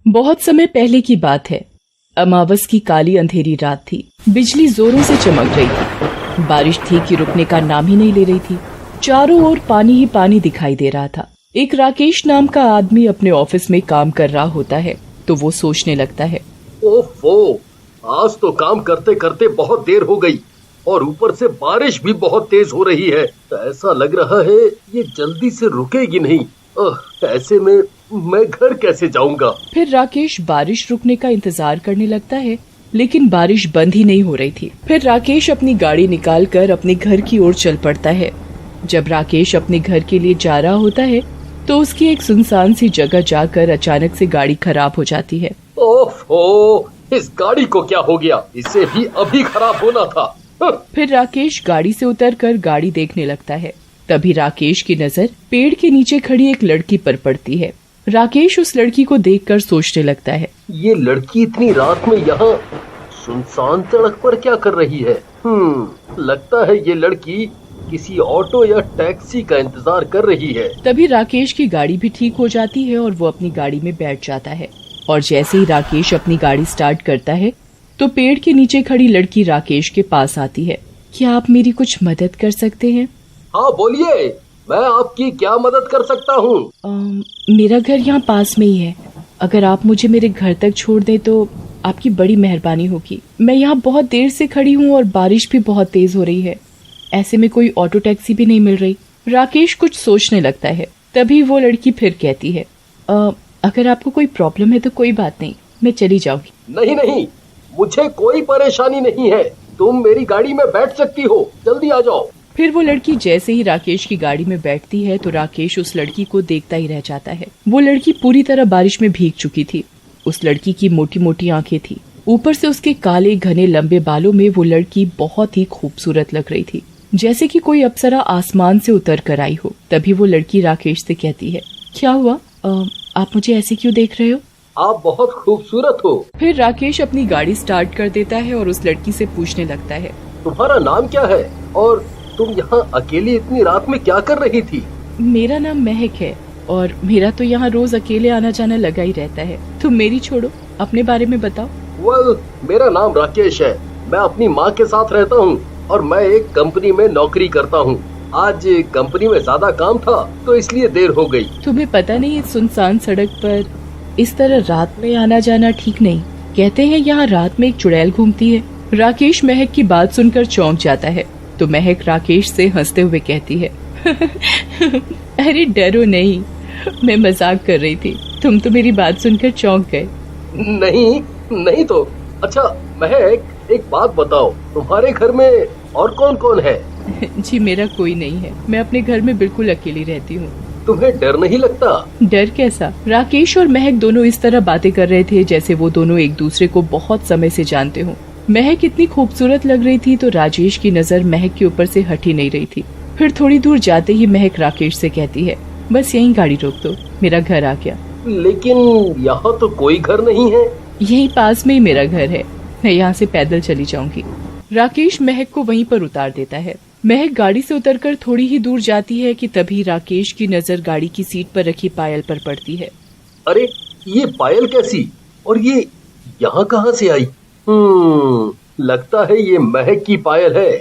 बहुत समय पहले की बात है। अमावस की काली अंधेरी रात थी। बिजली जोरों से चमक रही थी। बारिश थी कि रुकने का नाम ही नहीं ले रही थी। चारों ओर पानी ही पानी दिखाई दे रहा था। एक राकेश नाम का आदमी अपने ऑफिस में काम कर रहा होता है तो वो सोचने लगता है, ओफो, आज तो काम करते करते बहुत देर हो गई और ऊपर से बारिश भी बहुत तेज हो रही है। ऐसा लग रहा है ये जल्दी से रुकेगी नहीं। ऐसे में मैं घर कैसे जाऊंगा। फिर राकेश बारिश रुकने का इंतजार करने लगता है, लेकिन बारिश बंद ही नहीं हो रही थी। फिर राकेश अपनी गाड़ी निकालकर अपने घर की ओर चल पड़ता है। जब राकेश अपने घर के लिए जा रहा होता है तो उसकी एक सुनसान सी जगह जाकर अचानक से गाड़ी खराब हो जाती है। ओफो, इस गाड़ी को क्या हो गया? इसे भी अभी खराब होना था। फिर राकेश गाड़ी से उतरकर गाड़ी देखने लगता है। तभी राकेश की नजर पेड़ के नीचे खड़ी एक लड़की पर पड़ती है। राकेश उस लड़की को देखकर सोचने लगता है, ये लड़की इतनी रात में यहाँ सुनसान सड़क पर क्या कर रही है? लगता है ये लड़की किसी ऑटो या टैक्सी का इंतजार कर रही है। तभी राकेश की गाड़ी भी ठीक हो जाती है और वो अपनी गाड़ी में बैठ जाता है। और जैसे ही राकेश अपनी गाड़ी स्टार्ट करता है तो पेड़ के नीचे खड़ी लड़की राकेश के पास आती है। क्या आप मेरी कुछ मदद कर सकते हैं? हाँ बोलिए, मैं आपकी क्या मदद कर सकता हूँ? मेरा घर यहाँ पास में ही है। अगर आप मुझे मेरे घर तक छोड़ दें तो आपकी बड़ी मेहरबानी होगी। मैं यहाँ बहुत देर से खड़ी हूँ और बारिश भी बहुत तेज हो रही है। ऐसे में कोई ऑटो टैक्सी भी नहीं मिल रही। राकेश कुछ सोचने लगता है। तभी वो लड़की फिर कहती है, अगर आपको कोई प्रॉब्लम है तो कोई बात नहीं, मैं चली जाऊंगी। नहीं नहीं, मुझे कोई परेशानी नहीं है। तुम मेरी गाड़ी में बैठ सकती हो, जल्दी आ जाओ। फिर वो लड़की जैसे ही राकेश की गाड़ी में बैठती है तो राकेश उस लड़की को देखता ही रह जाता है। वो लड़की पूरी तरह बारिश में भीग चुकी थी। उस लड़की की मोटी मोटी आंखें थी। ऊपर से उसके काले घने लंबे बालों में वो लड़की बहुत ही खूबसूरत लग रही थी, जैसे कि कोई अप्सरा आसमान से उतर कर आई हो। तभी वो लड़की राकेश से कहती है, क्या हुआ? आप मुझे ऐसे क्यों देख रहे हो? आप बहुत खूबसूरत हो। फिर राकेश अपनी गाड़ी स्टार्ट कर देता है और उस लड़की से पूछने लगता है, तुम्हारा नाम क्या है और तुम यहाँ अकेली इतनी रात में क्या कर रही थी? मेरा नाम महक है और मेरा तो यहाँ रोज अकेले आना जाना लगा ही रहता है। तुम मेरी छोड़ो, अपने बारे में बताओ। मेरा नाम राकेश है। मैं अपनी माँ के साथ रहता हूँ और मैं एक कंपनी में नौकरी करता हूँ। आज कंपनी में ज्यादा काम था तो इसलिए देर हो गई। तुम्हें पता नहीं इस सुनसान सड़क पर इस तरह रात में आना जाना ठीक नहीं। कहते हैं यहाँ रात में एक चुड़ैल घूमती है। राकेश महक की बात सुनकर चौंक जाता है तो महक राकेश से हंसते हुए कहती है, अरे डरो नहीं, मैं मजाक कर रही थी। तुम तो मेरी बात सुनकर चौंक गए। नहीं तो अच्छा महक, एक बात बताओ, तुम्हारे घर में और कौन कौन है? जी मेरा कोई नहीं है। मैं अपने घर में बिल्कुल अकेली रहती हूँ। तुम्हें डर नहीं लगता? डर कैसा? राकेश और महक दोनों इस तरह बातें कर रहे थे जैसे वो दोनों एक दूसरे को बहुत समय से जानते हो। महक इतनी खूबसूरत लग रही थी तो राजेश की नजर महक के ऊपर से हट ही नहीं रही थी। फिर थोड़ी दूर जाते ही महक राकेश से कहती है, बस यहीं गाड़ी रोक दो, मेरा घर आ गया। लेकिन यहाँ तो कोई घर नहीं है। यहीं पास में ही मेरा घर है, मैं यहाँ से पैदल चली जाऊंगी। राकेश महक को वहीं पर उतार देता है। महक गाड़ी से उतरकर थोड़ी ही दूर जाती है कि तभी राकेश की नजर गाड़ी की सीट पर रखी पायल पर पड़ती है। अरे ये पायल कैसी और ये यहाँ कहाँ से आई? लगता है ये महक की पायल है।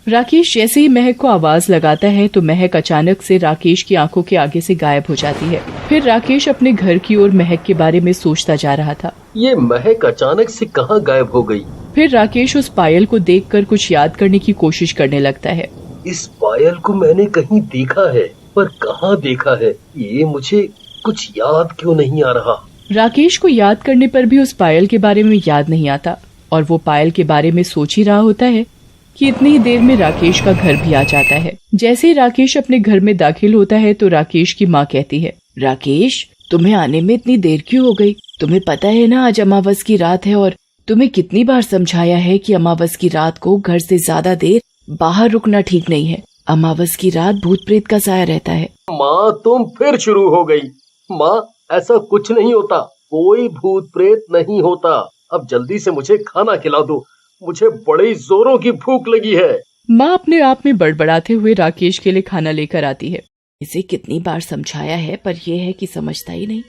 राकेश जैसे ही महक को आवाज लगाता है तो महक अचानक से राकेश की आंखों के आगे से गायब हो जाती है। फिर राकेश अपने घर की ओर महक के बारे में सोचता जा रहा था। ये महक अचानक से कहाँ गायब हो गई? फिर राकेश उस पायल को देखकर कुछ याद करने की कोशिश करने लगता है। इस पायल को मैंने कहीं देखा है, पर कहाँ देखा है? ये मुझे कुछ याद क्यों नहीं आ रहा? राकेश को याद करने पर भी उस पायल के बारे में याद नहीं आता और वो पायल के बारे में सोच ही रहा होता है कि इतनी ही देर में राकेश का घर भी आ जाता है। जैसे ही राकेश अपने घर में दाखिल होता है तो राकेश की माँ कहती है, राकेश तुम्हें आने में इतनी देर क्यों हो गई? तुम्हें पता है ना आज अमावस की रात है और तुम्हें कितनी बार समझाया है कि अमावस की रात को घर से ज्यादा देर बाहर रुकना ठीक नहीं है। अमावस की रात भूत प्रेत का साया रहता है। माँ तुम फिर शुरू हो गई। माँ ऐसा कुछ नहीं होता, कोई भूत प्रेत नहीं होता। अब जल्दी से मुझे खाना खिला दो, मुझे बड़ी जोरों की भूख लगी है। माँ अपने आप में बड़बड़ाते हुए राकेश के लिए खाना लेकर आती है। इसे कितनी बार समझाया है पर यह है कि समझता ही नहीं।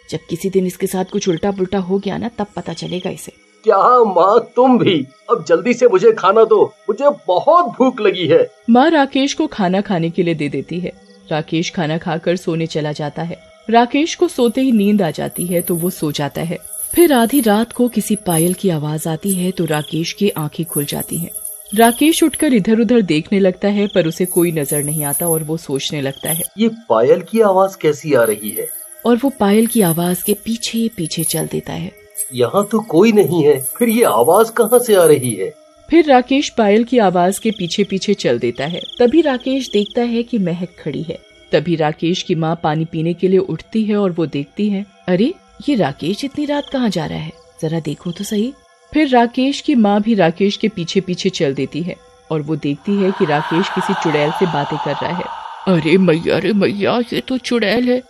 जब किसी दिन इसके साथ कुछ उल्टा पुल्टा हो गया ना, तब पता चलेगा इसे। क्या माँ, तुम भी? अब जल्दी से मुझे खाना दो, मुझे बहुत भूख लगी है। माँ राकेश को खाना खाने के लिए दे देती है। राकेश खाना खाकर सोने चला जाता है। राकेश को सोते ही नींद आ जाती है तो वो सो जाता है। फिर आधी रात को किसी पायल की आवाज आती है तो राकेश की आंखें खुल जाती हैं। राकेश उठकर इधर उधर देखने लगता है पर उसे कोई नजर नहीं आता और वो सोचने लगता है, ये पायल की आवाज कैसी आ रही है? और वो पायल की आवाज के पीछे पीछे चल देता है। यहाँ तो कोई नहीं है, फिर ये आवाज कहाँ से आ रही है? फिर राकेश पायल की आवाज के पीछे पीछे चल देता है। तभी राकेश देखता है कि महक खड़ी है। तभी राकेश की माँ पानी पीने के लिए उठती है और वो देखती है, अरे ये राकेश इतनी रात कहाँ जा रहा है, जरा देखो तो सही। फिर राकेश की माँ भी राकेश के पीछे पीछे चल देती है और वो देखती है कि राकेश किसी चुड़ैल से बातें कर रहा है। अरे मैया, ये तो चुड़ैल है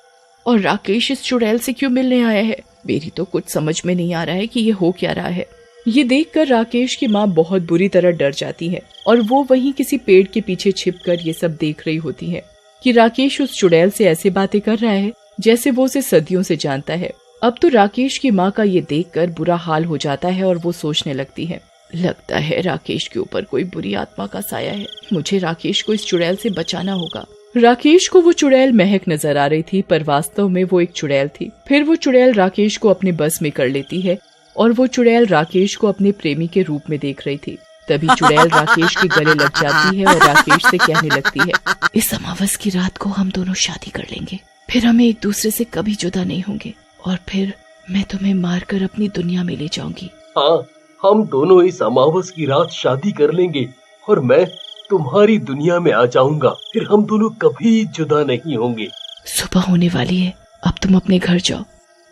और राकेश इस चुड़ैल से क्यों मिलने आया है? मेरी तो कुछ समझ में नहीं आ रहा है कि ये हो क्या रहा है। ये देखकर राकेश की माँ बहुत बुरी तरह डर जाती है और वो वहीं किसी पेड़ के पीछे छिपकर ये सब देख रही होती है कि राकेश उस चुड़ैल से ऐसे बातें कर रहा है जैसे वो उसे सदियों से जानता है। अब तो राकेश की माँ का ये देखकर बुरा हाल हो जाता है और वो सोचने लगती है, लगता है राकेश के ऊपर कोई बुरी आत्मा का साया है, मुझे राकेश को इस चुड़ैल से बचाना होगा। राकेश को वो चुड़ैल महक नजर आ रही थी पर वास्तव में वो एक चुड़ैल थी। फिर वो चुड़ैल राकेश को अपने बस में कर लेती है और वो चुड़ैल राकेश को अपने प्रेमी के रूप में देख रही थी। तभी चुड़ैल राकेश के गले लग जाती है और राकेश से कहने लगती है, इस अमावस की रात को हम दोनों शादी कर लेंगे, फिर हम एक दूसरे से कभी जुदा नहीं होंगे और फिर मैं तुम्हें मारकर अपनी दुनिया में ले जाऊंगी। हाँ, हम दोनों इस अमावस की रात शादी कर लेंगे और मैं तुम्हारी दुनिया में आ जाऊंगा, फिर हम दोनों कभी जुदा नहीं होंगे। सुबह होने वाली है, अब तुम अपने घर जाओ।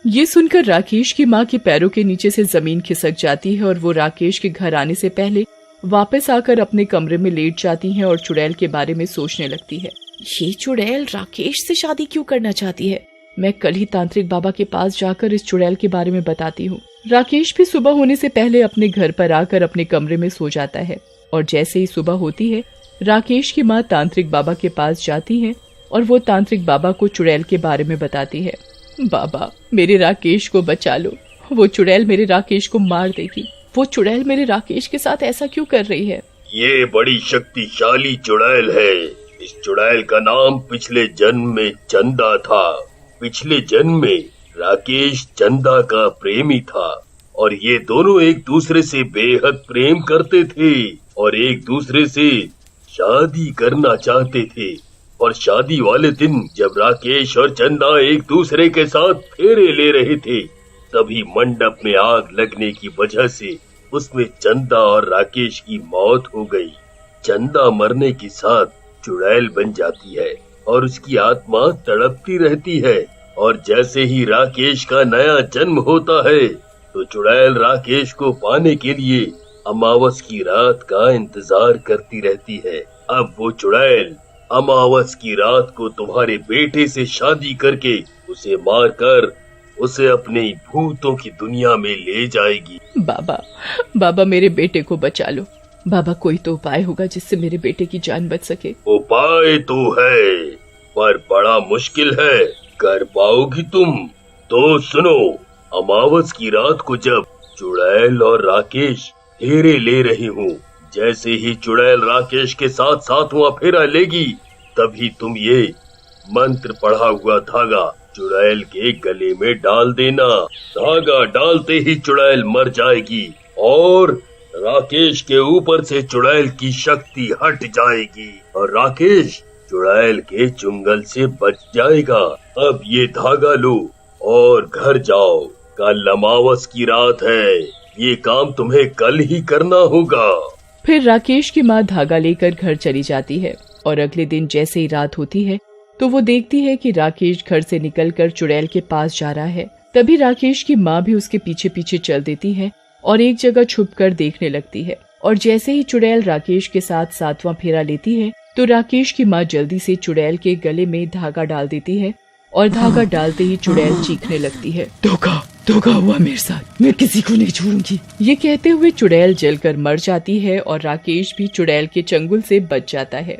ये सुनकर राकेश की माँ के पैरों के नीचे से जमीन खिसक जाती है और वो राकेश के घर आने से पहले वापस आकर अपने कमरे में लेट जाती है और चुड़ैल के बारे में सोचने लगती है, ये चुड़ैल राकेश से शादी क्यों करना चाहती है? मैं कल ही तांत्रिक बाबा के पास जाकर इस चुड़ैल के बारे में बताती हूँ। राकेश भी सुबह होने से पहले अपने घर पर आकर अपने कमरे में सो जाता है और जैसे ही सुबह होती है राकेश की माँ तांत्रिक बाबा के पास जाती है और वो तांत्रिक बाबा को चुड़ैल के बारे में बताती है, बाबा मेरे राकेश को बचा लो, वो चुड़ैल मेरे राकेश को मार देगी, वो चुड़ैल मेरे राकेश के साथ ऐसा क्यों कर रही है? ये बड़ी शक्तिशाली चुड़ैल है। इस चुड़ैल का नाम पिछले जन्म में चंदा था। पिछले जन्म में राकेश चंदा का प्रेमी था और ये दोनों एक दूसरे से बेहद प्रेम करते थे और एक दूसरे से शादी करना चाहते थे। और शादी वाले दिन जब राकेश और चंदा एक दूसरे के साथ फेरे ले रहे थे, तभी मंडप में आग लगने की वजह से उसमें चंदा और राकेश की मौत हो गई। चंदा मरने के साथ चुड़ैल बन जाती है और उसकी आत्मा तड़पती रहती है और जैसे ही राकेश का नया जन्म होता है तो चुड़ैल राकेश को पाने के लिए अमावस की रात का इंतजार करती रहती है। अब वो चुड़ैल अमावस की रात को तुम्हारे बेटे से शादी करके उसे मारकर उसे अपने भूतों की दुनिया में ले जाएगी। बाबा मेरे बेटे को बचा लो। बाबा कोई तो उपाय होगा जिससे मेरे बेटे की जान बच सके। उपाय तो है पर बड़ा मुश्किल है, कर पाओगी तुम? तो सुनो, अमावस की रात को जब चुड़ैल और राकेश फेरे ले रहे हो, जैसे ही चुड़ैल राकेश के साथ सातवां फेरा लेगी, तभी तुम ये मंत्र पढ़ा हुआ धागा चुड़ैल के गले में डाल देना। धागा डालते ही चुड़ैल मर जाएगी और राकेश के ऊपर से चुड़ैल की शक्ति हट जाएगी और राकेश चुड़ैल के चुंगल से बच जाएगा। अब ये धागा लो और घर जाओ, कल अमावस की रात है, ये काम तुम्हें कल ही करना होगा। फिर राकेश की माँ धागा लेकर घर चली जाती है और अगले दिन जैसे ही रात होती है तो वो देखती है कि राकेश घर से निकलकर चुड़ैल के पास जा रहा है। तभी राकेश की माँ भी उसके पीछे पीछे चल देती है और एक जगह छुपकर देखने लगती है और जैसे ही चुड़ैल राकेश के साथ सातवां फेरा लेती है तो राकेश की माँ जल्दी से चुड़ैल के गले में धागा डाल देती है और धागा डालते ही चुड़ैल चीखने लगती है, धोखा हुआ मेरे साथ, मैं किसी को नहीं छोड़ूंगी। ये कहते हुए चुड़ैल जलकर मर जाती है और राकेश भी चुड़ैल के चंगुल से बच जाता है।